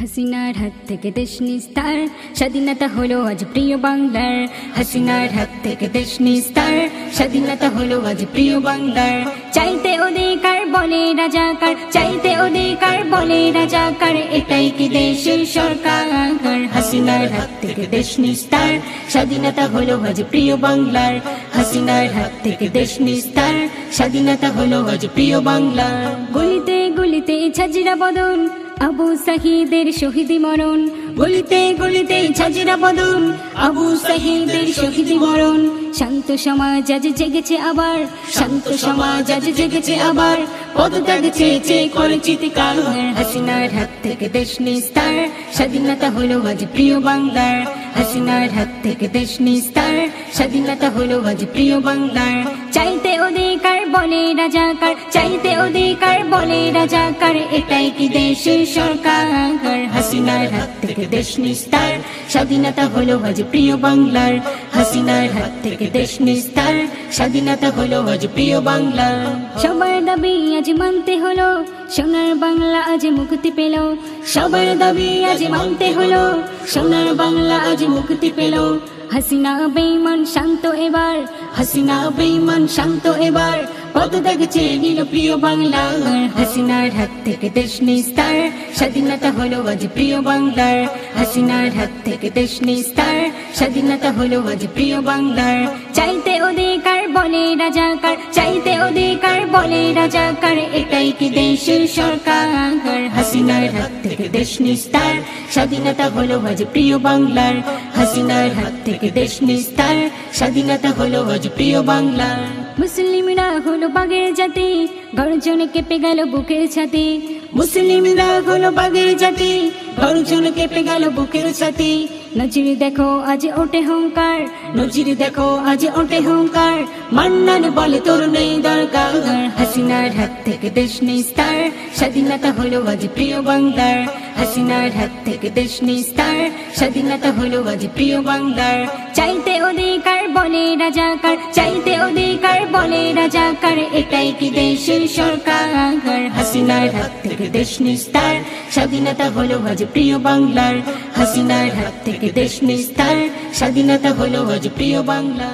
হাসিনার হাত থেকে দেশ নিস্তার, স্বাধীনতা হলো আজ প্রিয় বাংলার। হাসিনার হাত থেকে দেশ নিস্তার, স্বাধীনতা হলো আজ প্রিয় বাংলার। চাইতে অধিকার বলে রাজাকার, চাইতে অধিকার বলে রাজাকার, এটাই কি দেশের সরকার? হাসিনার হাত থেকে দেশ নিস্তার, স্বাধীনতা হলো আজ প্রিয় বাংলার। হাসিনার হাত থেকে দেশ নিস্তার, স্বাধীনতা হলো আজ প্রিয় বাংলার। গলিতে গলিতে ছাজিরা বদন, আবু সাহিদের শহীদি মরণ। গলিতে গলিতে ছাজিরা বদন, আবু সাহিদের শহীদি মরণ। শান্ত সমাজ আজ জেগেছে আবার, শান্ত সমাজ আজ জেগেছে আবার, পদত্যাগ চেয়েছে করে চিৎকার। হাসিনার হাত থেকে দেশ নিস্তার, স্বাধীনতা হলো আজ প্রিয় বাংলার। হাসিনার হাত থেকে দেশ নিস্তার, স্বাধীনতা হলো আজ প্রিয় বাংলার। চাইতে অধিকার বলে রাজাকার, চাইতে অধিকার বলে রাজাকার, এটাই কি দেশের সরকার? হাসিনার হাত থেকে দেশ নিস্তার, স্বাধীনতা হলো আজ প্রিয় বাংলার। হাসিনার হাত থেকে দেশ নিস্তার, স্বাধীনতা হলো আজ প্রিয় বাংলার। সবার দাবি আজ মানতে হলো, সোনার বাংলা আজ মুক্তি পেল। সবার দাবি আজ মানতে হলো, সোনার বাংলা আজ মুক্তি পেল। হাসিনা বেঈমান শান্ত এবার, হাসিনা বেঈমান শান্ত এবার, পদত্যাগ চেয়ে নিল প্রিয় বাংলা। হাসিনার হাত থেকে দেশ নিস্তার, স্বাধীনতা হলো আজ প্রিয় বাংলার। হাসিনার হাত থেকে দেশ নিস্তার, স্বাধীনতা হলো আজ প্রিয় বাংলার। চাইতে অধিকার বলে রাজাকার, চাইতে অধিকার বলে রাজাকার, এটাই কি দেশের সরকার? হাসিনার হাত থেকে দেশ নিস্তার, স্বাধীনতা হলো আজ প্রিয় বাংলার। হাসিনার হাত থেকে দেশ নিস্তার, স্বাধীনতা হলো আজ প্রিয় বাংলার। মুসলিমরা হলো বাগের জাতি, গর্জনে কেঁপে গেল বুকের ছাতি। মুসলিমরা হলো বাগের জাতি, গর্জনে কেঁপে গেল বুকের ছাতি। নজির দেখো আজ ওঠে হুঙ্কার, নজির দেখো আজ ওঠে হুঙ্কার, মান্নান বলে তোর নেই দরকার। হাসিনার হাত থেকে দেশ নিস্তার, স্বাধীনতা হলো আজ প্রিয় বাংলার। হাসিনার হাত থেকে দেশ নিস্তার, স্বাধীনতা হলো আজ প্রিয় বাংলার। চাইতে অধিকার বলে রাজাকার, চাইতে অধিকার বলে রাজাকার, এটাই কি দেশের সরকার? হাসিনার হাত থেকে দেশ নিস্তার, স্বাধীনতা হলো আজ প্রিয় বাংলার। হাসিনার হাত থেকে দেশ নিস্তার, স্বাধীনতা হলো আজ প্রিয় বাংলা।